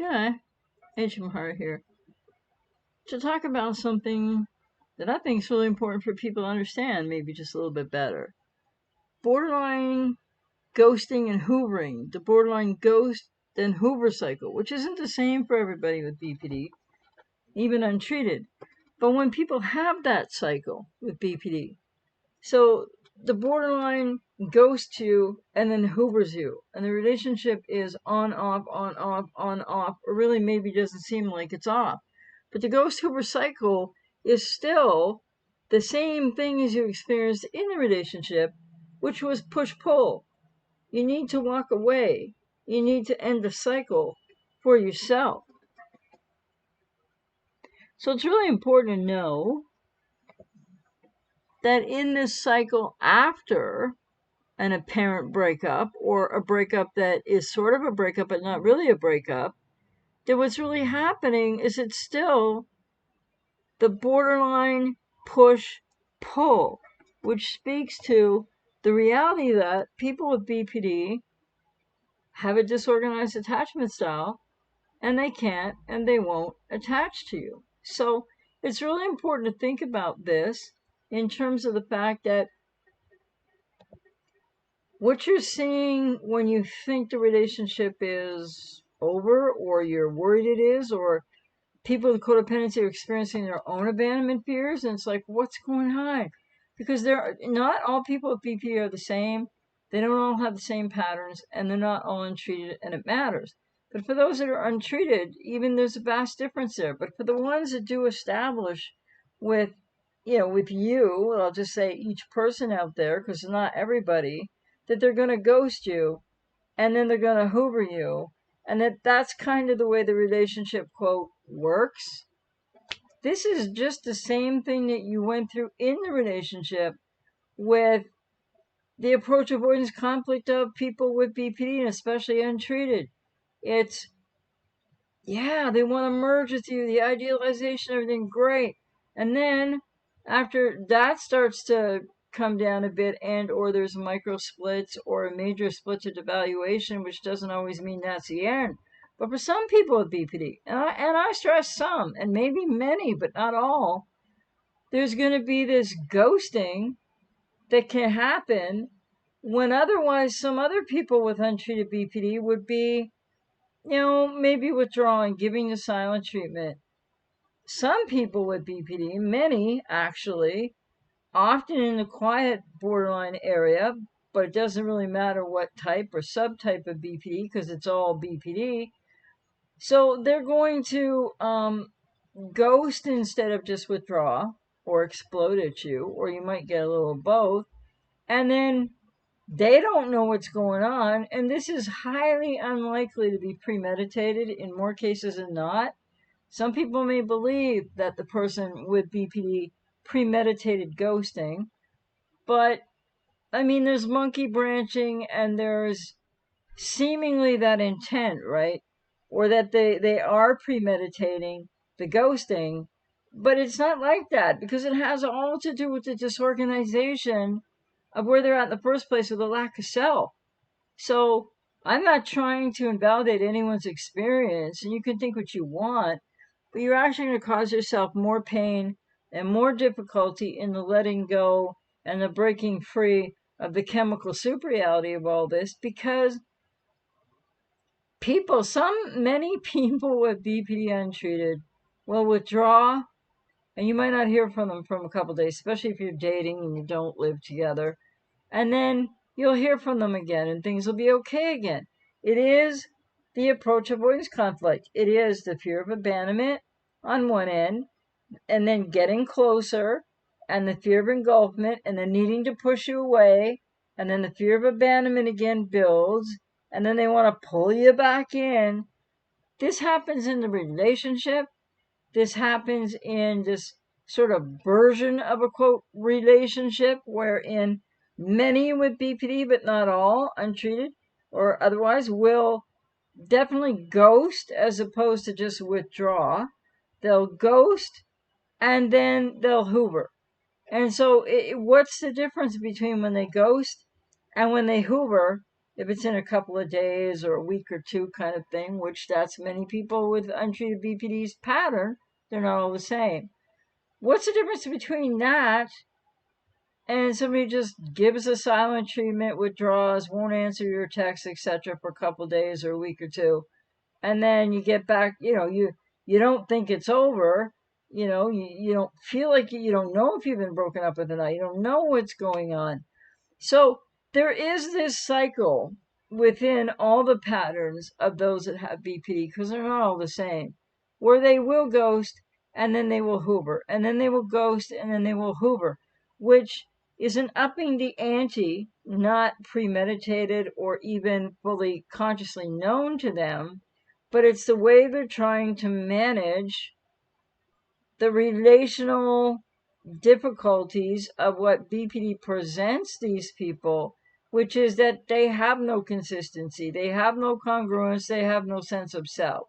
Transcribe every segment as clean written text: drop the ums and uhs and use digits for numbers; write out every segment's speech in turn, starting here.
Okay, ajmahari here to talk about something that I think is really important for people to understand, maybe just a little bit better. Borderline ghosting and hoovering, the borderline ghost and hoover cycle, which isn't the same for everybody with BPD, even untreated. But when people have that cycle with BPD, so the borderline ghosts you and then hoovers you, and the relationship is on, off, on, off, on, off, or really maybe doesn't seem like it's off. But the Ghost-Hoover cycle is still the same thing as you experienced in the relationship, which was push-pull. You need to walk away. You need to end the cycle for yourself. So it's really important to know that in this cycle after an apparent breakup or a breakup that is sort of a breakup but not really a breakup, that what's really happening is it's still the borderline push-pull, which speaks to the reality that people with BPD have a disorganized attachment style and they can't and they won't attach to you. So it's really important to think about this in terms of the fact that what you're seeing when you think the relationship is over or you're worried it is, or people with codependency are experiencing their own abandonment fears, and it's like, what's going on? Because not all people with BPD are the same. They don't all have the same patterns, and they're not all untreated, and it matters. But for those that are untreated, even there's a vast difference there. But for the ones that do establish with, with you, I'll just say each person out there, because it's not everybody, that they're going to ghost you, and then they're going to hoover you, and that's kind of the way the relationship, quote, works. This is just the same thing that you went through in the relationship with the approach avoidance conflict of people with BPD, and especially untreated. It's, yeah, they want to merge with you, the idealization, everything great. And then after that starts to come down a bit, and or there's micro splits or a major split to devaluation, which doesn't always mean that's the end. But for some people with BPD, and I stress some, and maybe many, but not all, there's going to be this ghosting that can happen when otherwise some other people with untreated BPD would be, maybe withdrawing, giving the silent treatment. Some people with BPD, many actually, often in the quiet borderline area, but it doesn't really matter what type or subtype of BPD because it's all BPD. So they're going to ghost instead of just withdraw or explode at you, or you might get a little of both. And then they don't know what's going on, and this is highly unlikely to be premeditated in more cases than not. Some people may believe that the person with BPD premeditated ghosting, but I mean, there's monkey branching and there's seemingly that intent, right? Or that they are premeditating the ghosting, but it's not like that because it has all to do with the disorganization of where they're at in the first place with a lack of self. So I'm not trying to invalidate anyone's experience, and you can think what you want, but you're actually going to cause yourself more pain and more difficulty in the letting go and the breaking free of the chemical superreality of all this because many people with BPD untreated will withdraw, and you might not hear from them from a couple days, especially if you're dating and you don't live together. And then you'll hear from them again and things will be okay again. It is the approach avoidance conflict. It is the fear of abandonment on one end, and then getting closer, and the fear of engulfment, and then needing to push you away, and then the fear of abandonment again builds, and then they want to pull you back in. This happens in the relationship. This happens in this sort of version of a quote relationship wherein many with BPD, but not all, untreated or otherwise, will definitely ghost as opposed to just withdraw. They'll ghost and then they'll hoover. And so what's the difference between when they ghost and when they hoover? if it's in a couple of days or a week or two kind of thing, which that's many people with untreated BPD's pattern, they're not all the same. What's the difference between that and somebody just gives a silent treatment, withdraws, won't answer your texts, etc., for a couple of days or a week or two, and then you get back, you don't think it's over, you don't feel like you don't know if you've been broken up with or not, you don't know what's going on. So there is this cycle within all the patterns of those that have BPD, because they're not all the same, where they will ghost and then they will hoover, and then they will ghost and then they will hoover, which is an upping the ante, not premeditated or even fully consciously known to them, but it's the way they're trying to manage the relational difficulties of what BPD presents these people, which is that they have no consistency, they have no congruence, they have no sense of self.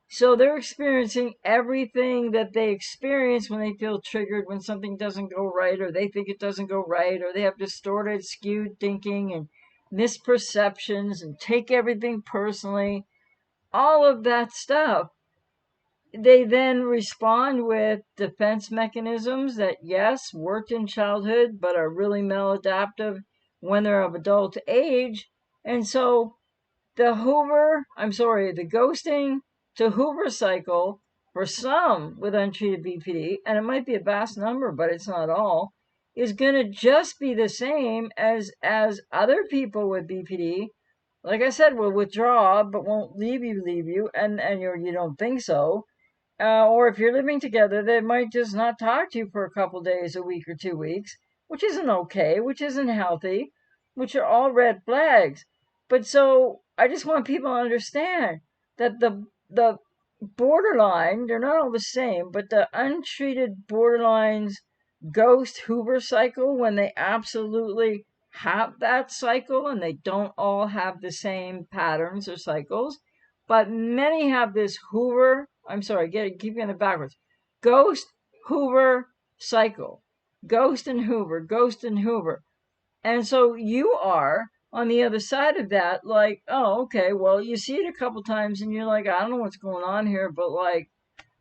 So they're experiencing everything that they experience when they feel triggered, when something doesn't go right, or they think it doesn't go right, or they have distorted, skewed thinking and misperceptions and take everything personally. All of that stuff, they then respond with defense mechanisms that, yes, worked in childhood, but are really maladaptive when they're of adult age. And so the ghosting to Hoover cycle for some with untreated BPD, and it might be a vast number, but it's not all, is going to just be the same as other people with BPD. Like I said, will withdraw, but won't leave you, and you don't think so. Or if you're living together, they might just not talk to you for a couple days, a week, or 2 weeks, which isn't okay, which isn't healthy, which are all red flags. But so I just want people to understand that the borderline, they're not all the same, but the untreated borderlines Ghost-Hoover cycle, when they absolutely have that cycle, and they don't all have the same patterns or cycles, but many have this keep getting it backwards. Ghost, Hoover, cycle. Ghost and Hoover, ghost and Hoover. And so you are on the other side of that, like, oh, okay, well, you see it a couple times and you're like, I don't know what's going on here, but like,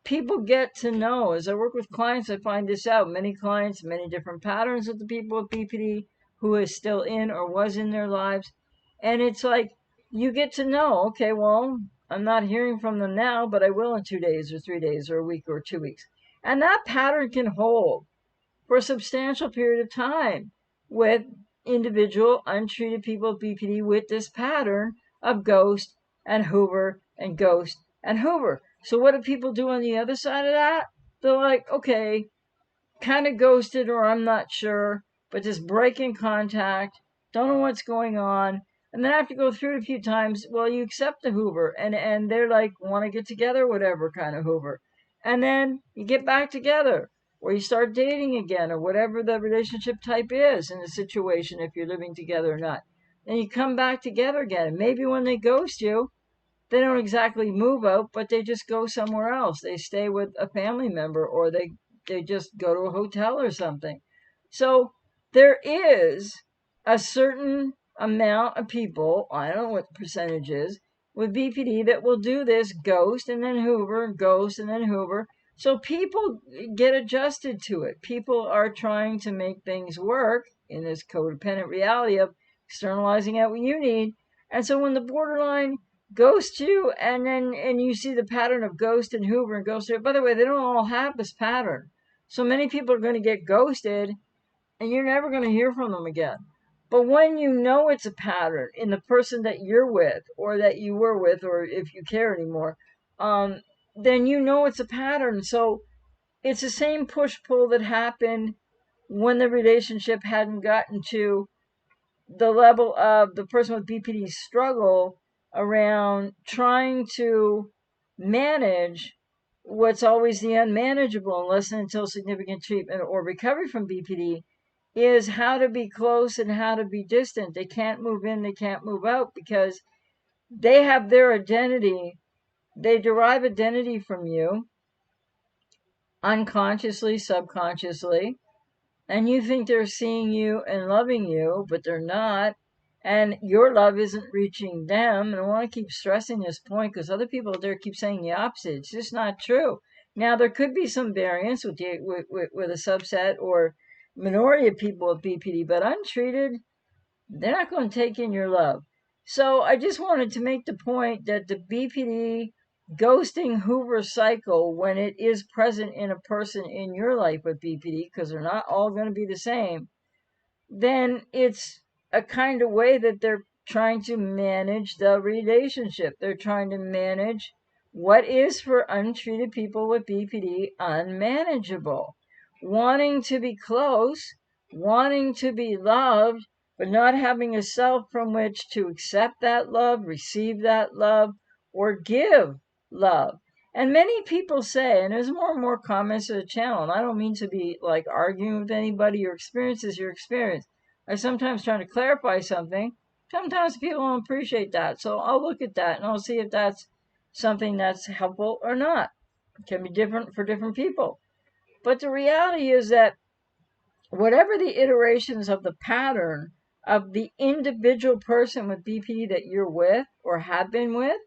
people get to know. As I work with clients, I find this out. Many clients, many different patterns of the people with BPD who is still in or was in their lives. And it's like, you get to know, okay, well, I'm not hearing from them now, but I will in 2 days or 3 days or a week or 2 weeks. And that pattern can hold for a substantial period of time with individual untreated people with BPD with this pattern of ghost and Hoover and ghost and Hoover. So what do people do on the other side of that? They're like, okay, kind of ghosted, or I'm not sure, but just breaking contact, don't know what's going on. And then after go through it a few times, well, you accept the Hoover, and they're like, want to get together, whatever kind of Hoover. And then you get back together, or you start dating again, or whatever the relationship type is in the situation, if you're living together or not. Then you come back together again. And maybe when they ghost you, they don't exactly move out, but they just go somewhere else. They stay with a family member, or they just go to a hotel or something. So there is a certain amount of people, I don't know what the percentage is, with BPD that will do this ghost and then Hoover, ghost and then Hoover. So people get adjusted to it. People are trying to make things work in this codependent reality of externalizing out what you need. And so when the borderline ghost you, and you see the pattern of ghost and Hoover and ghost. By the way, they don't all have this pattern. So many people are going to get ghosted, and you're never going to hear from them again. But when you know it's a pattern in the person that you're with, or that you were with, or if you care anymore, then you know it's a pattern. So it's the same push-pull that happened when the relationship hadn't gotten to the level of the person with BPD struggle around trying to manage what's always the unmanageable, unless and until significant treatment or recovery from BPD, is how to be close and how to be distant. They can't move in, they can't move out, because they have their identity. They derive identity from you unconsciously, subconsciously, and you think they're seeing you and loving you, but they're not. and your love isn't reaching them. And I want to keep stressing this point because other people out there keep saying the opposite. It's just not true. Now, there could be some variance with a subset or minority of people with BPD, but untreated, they're not going to take in your love. So I just wanted to make the point that the BPD ghosting Hoover cycle, when it is present in a person in your life with BPD, because they're not all going to be the same, then it's a kind of way that they're trying to manage the relationship. They're trying to manage what is for untreated people with BPD unmanageable. Wanting to be close, wanting to be loved, but not having a self from which to accept that love, receive that love, or give love. And many people say, and there's more and more comments to the channel, and I don't mean to be like arguing with anybody. Your experience is your experience. I sometimes try to clarify something. Sometimes people don't appreciate that. So I'll look at that and I'll see if that's something that's helpful or not. It can be different for different people. But the reality is that whatever the iterations of the pattern of the individual person with BPD that you're with or have been with,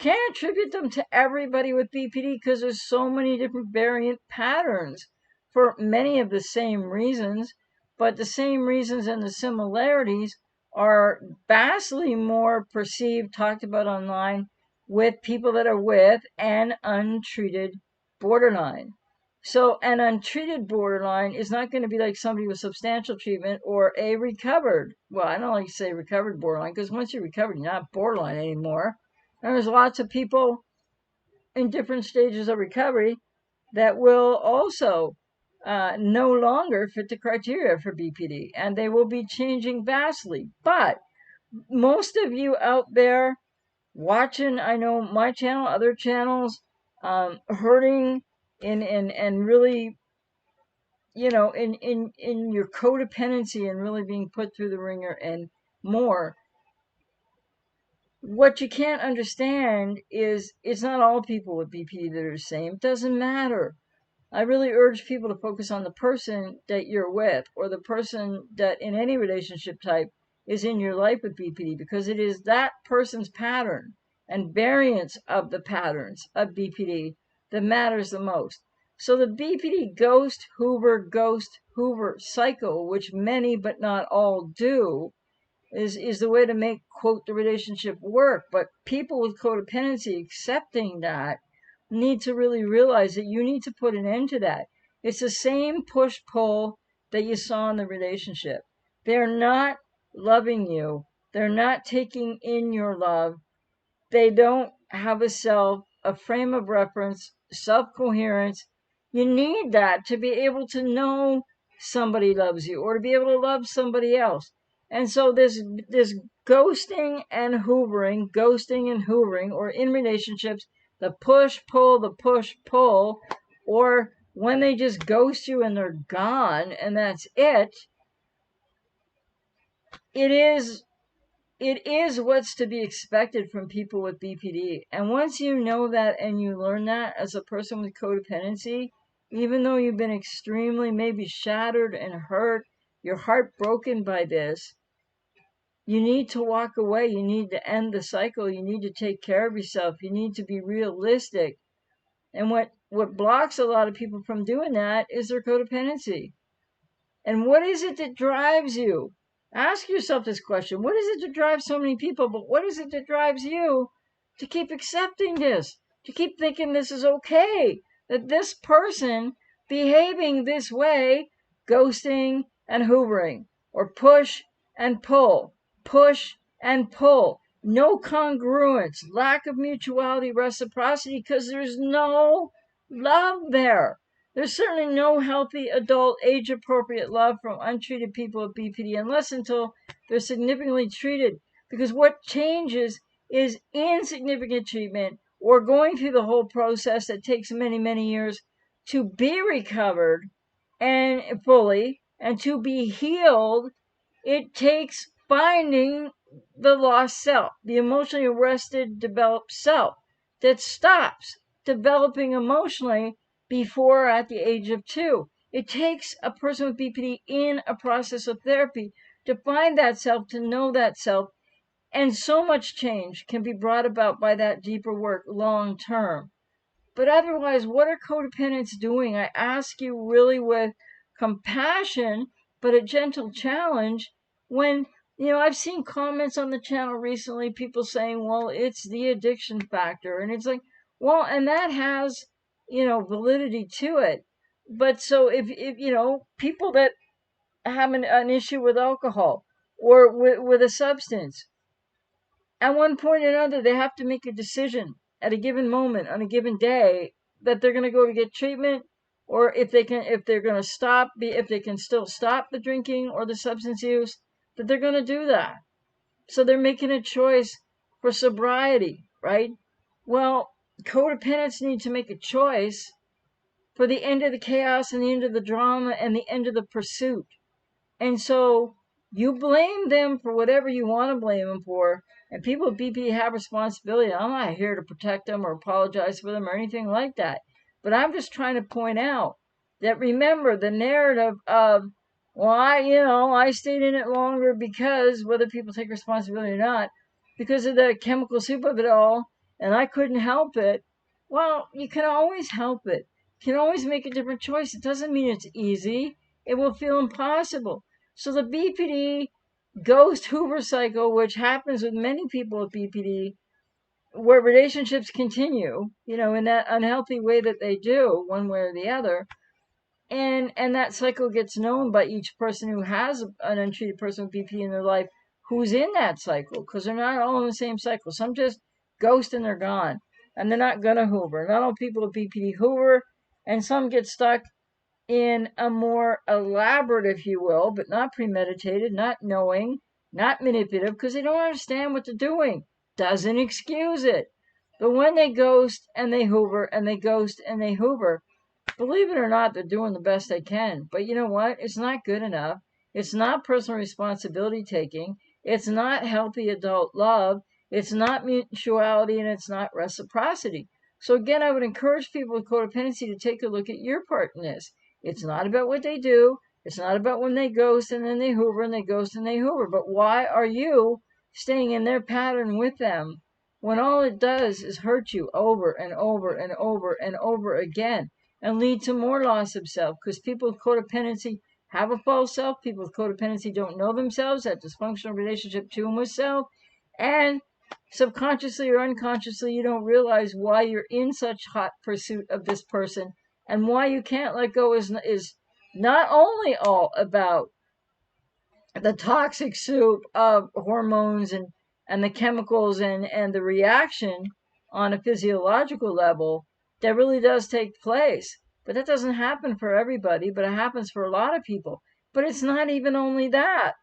can't attribute them to everybody with BPD because there's so many different variant patterns for many of the same reasons, but the same reasons and the similarities are vastly more perceived, talked about online with people that are with an untreated borderline. So an untreated borderline is not going to be like somebody with substantial treatment or a recovered. Well, I don't like to say recovered borderline because once you're recovered, you're not borderline anymore. There's lots of people in different stages of recovery that will also no longer fit the criteria for BPD, and they will be changing vastly. But most of you out there watching, I know my channel, other channels, hurting and really, in your codependency and really being put through the ringer and more. What you can't understand is it's not all people with BPD that are the same. It doesn't matter. I really urge people to focus on the person that you're with or the person that in any relationship type is in your life with BPD, because it is that person's pattern and variance of the patterns of BPD that matters the most. So the BPD Ghost-Hoover cycle, which many but not all do, is the way to make, quote, the relationship work. But people with codependency accepting that need to really realize that you need to put an end to that. It's the same push-pull that you saw in the relationship. They're not loving you. They're not taking in your love. They don't have a self, a frame of reference, self-coherence. You need that to be able to know somebody loves you or to be able to love somebody else. And so this ghosting and hoovering, or in relationships, the push-pull, or when they just ghost you and they're gone and that's it, it is what's to be expected from people with BPD. And once you know that and you learn that as a person with codependency, even though you've been extremely maybe shattered and hurt, your heart broken by this, you need to walk away. You need to end the cycle. You need to take care of yourself. You need to be realistic. And what blocks a lot of people from doing that is their codependency. And what is it that drives you? Ask yourself this question. What is it that drives so many people? But what is it that drives you to keep accepting this? To keep thinking this is okay? That this person behaving this way, ghosting and hoovering, or push and pull, no congruence, lack of mutuality, reciprocity, because there's no love there. There's certainly no healthy adult age-appropriate love from untreated people with BPD unless until they're significantly treated. Because what changes is insignificant treatment or going through the whole process that takes many, many years to be recovered and fully and to be healed. It takes finding the lost self, the emotionally arrested, developed self that stops developing emotionally before or at the age of 2. It takes a person with BPD in a process of therapy to find that self, to know that self. And so much change can be brought about by that deeper work long term. But otherwise, what are codependents doing? I ask you really with compassion, but a gentle challenge. When, I've seen comments on the channel recently, people saying, well, it's the addiction factor. And it's like, well, and that has, validity to it. But so if people that have an issue with alcohol or with a substance, at one point or another, they have to make a decision at a given moment on a given day that they're going to go to get treatment, or if they're going to stop, if they can still stop the drinking or the substance use, that they're going to do that. So they're making a choice for sobriety, right? Well, codependents need to make a choice for the end of the chaos and the end of the drama and the end of the pursuit. And so you blame them for whatever you want to blame them for. And people with BPD have responsibility. I'm not here to protect them or apologize for them or anything like that. But I'm just trying to point out that, remember, the narrative of, well, I stayed in it longer because, whether people take responsibility or not, because of the chemical soup of it all, and I couldn't help it. Well, you can always help it. You can always make a different choice. It doesn't mean it's easy. It will feel impossible. So the BPD Ghost-Hoover cycle, which happens with many people with BPD, where relationships continue, in that unhealthy way that they do, one way or the other, and that cycle gets known by each person who has an untreated person with BPD in their life who's in that cycle, because they're not all in the same cycle. Some just ghost and they're gone, and they're not gonna Hoover. Not all people with BPD Hoover, and some get stuck in a more elaborate, if you will, but not premeditated, not knowing, not manipulative, because they don't understand what they're doing. Doesn't excuse it. But when they ghost and they Hoover and they ghost and they Hoover, believe it or not, they're doing the best they can. But you know what? It's not good enough. It's not personal responsibility taking. It's not healthy adult love. It's not mutuality, and it's not reciprocity. So again, I would encourage people with codependency to take a look at your part in this. It's not about what they do. It's not about when they ghost and then they Hoover and they ghost and they Hoover. But why are you staying in their pattern with them when all it does is hurt you over and over and over and over again and lead to more loss of self? Because people with codependency have a false self. People with codependency don't know themselves, that dysfunctional relationship to and with self. And subconsciously or unconsciously, you don't realize why you're in such hot pursuit of this person, and why you can't let go is not only all about the toxic soup of hormones and the chemicals and the reaction on a physiological level that really does take place. But that doesn't happen for everybody, but it happens for a lot of people. But it's not even only that.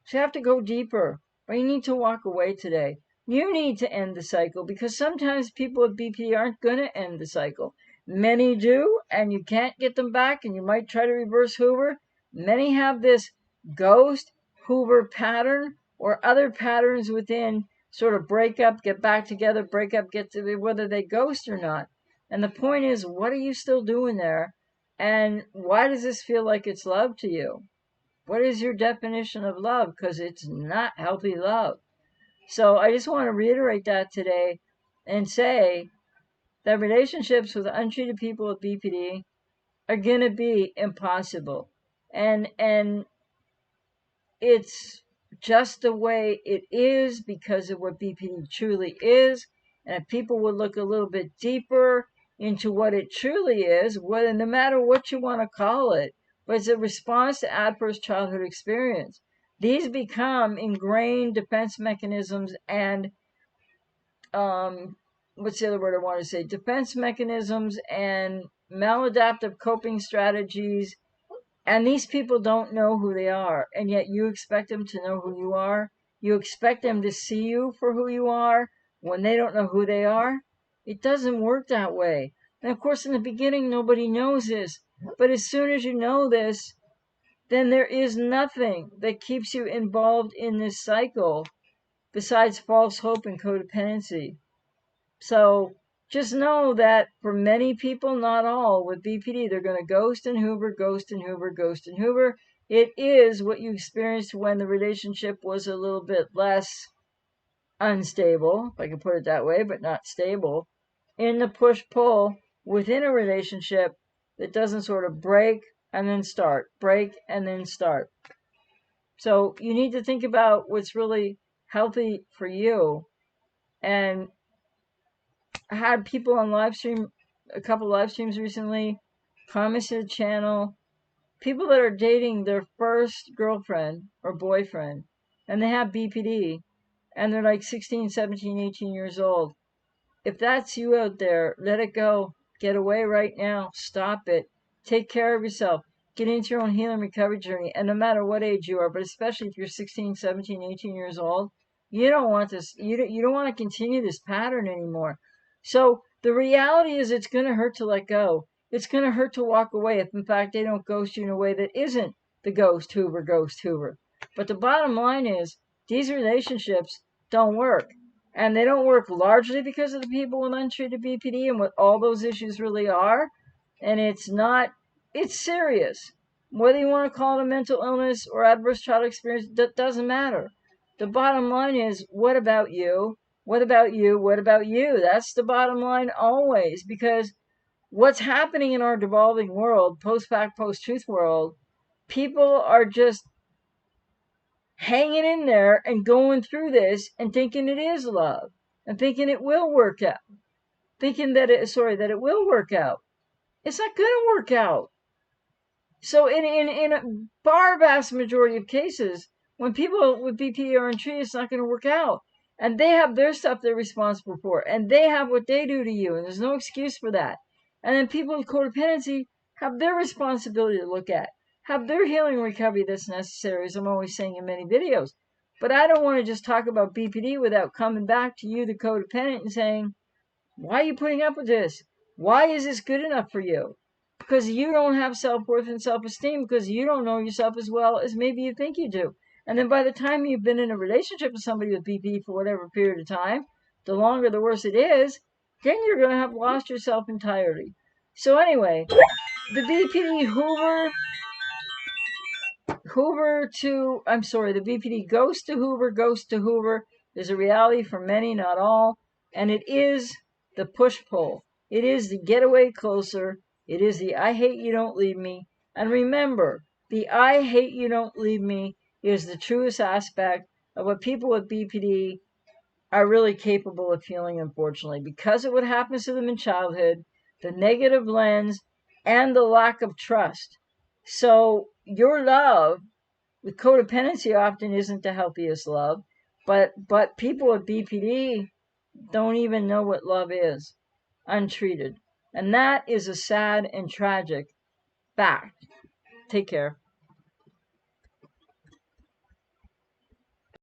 So you have to go deeper, or you need to walk away today. You need to end the cycle, because sometimes people with BPD aren't going to end the cycle. Many do, and you can't get them back, and you might try to reverse Hoover. Many have this ghost Hoover pattern or other patterns within sort of breakup, get back together, breakup, get to whether they ghost or not. And the point is, what are you still doing there? And why does this feel like it's love to you? What is your definition of love? Because it's not healthy love. So I just want to reiterate that today and say that relationships with untreated people with BPD are going to be impossible. And it's just the way it is because of what BPD truly is. And if people would look a little bit deeper into what it truly is, whether, no matter what you want to call it, but it's a response to adverse childhood experience. These become ingrained defense mechanisms and, what's the other word I want to say? Defense mechanisms and maladaptive coping strategies. And these people don't know who they are, and yet you expect them to know who you are. You expect them to see you for who you are when they don't know who they are. It doesn't work that way. And of course, in the beginning, nobody knows this. But as soon as you know this, then there is nothing that keeps you involved in this cycle besides false hope and codependency. So just know that for many people, not all, with BPD, they're going to ghost and Hoover, ghost and Hoover, ghost and Hoover. It is what you experienced when the relationship was a little bit less unstable, if I can put it that way, but not stable, in the push-pull within a relationship that doesn't sort of break and then start, break and then start. So you need to think about what's really healthy for you. And I had people on live stream, a couple live streams recently, comments to the channel, people that are dating their first girlfriend or boyfriend, and they have BPD, and they're like 16, 17, 18 years old. If that's you out there, let it go. Get away right now. Stop it. Take care of yourself. Get into your own healing recovery journey. And no matter what age you are, but especially if you're 16, 17, 18 years old, you don't want this. You don't want to continue this pattern anymore. So the reality is it's going to hurt to let go. It's going to hurt to walk away if, in fact, they don't ghost you in a way that isn't the Ghost-Hoover. But the bottom line is these relationships don't work. And they don't work largely because of the people with untreated BPD and what all those issues really are. And it's serious. Whether you want to call it a mental illness or adverse childhood experience, that doesn't matter. The bottom line is, what about you? What about you? What about you? That's the bottom line always. Because what's happening in our devolving world, post-fact, post-truth world, people are just hanging in there and going through this and thinking it is love and thinking it will work out, thinking that it will work out. It's not going to work out. So in a far vast majority of cases, when people with BPD are untreated, it's not going to work out. And they have their stuff they're responsible for, and they have what they do to you, and there's no excuse for that. And then people with codependency have their responsibility to look at, have their healing recovery that's necessary, as I'm always saying in many videos. But I don't want to just talk about BPD without coming back to you, the codependent, and saying, why are you putting up with this? Why is this good enough for you? Because you don't have self-worth and self-esteem, because you don't know yourself as well as maybe you think you do. And then by the time you've been in a relationship with somebody with BPD for whatever period of time, the longer the worse it is, then you're going to have lost yourself entirely. So anyway, the BPD the BPD Ghost-Hoover is a reality for many, not all, and it is the push-pull. It is the get away closer. It is the I hate you, don't leave me. And remember, the I hate you, don't leave me is the truest aspect of what people with BPD are really capable of feeling, unfortunately, because of what happens to them in childhood, the negative lens, and the lack of trust. So your love with codependency often isn't the healthiest love, but people with BPD don't even know what love is, untreated. And that is a sad and tragic fact. Take care.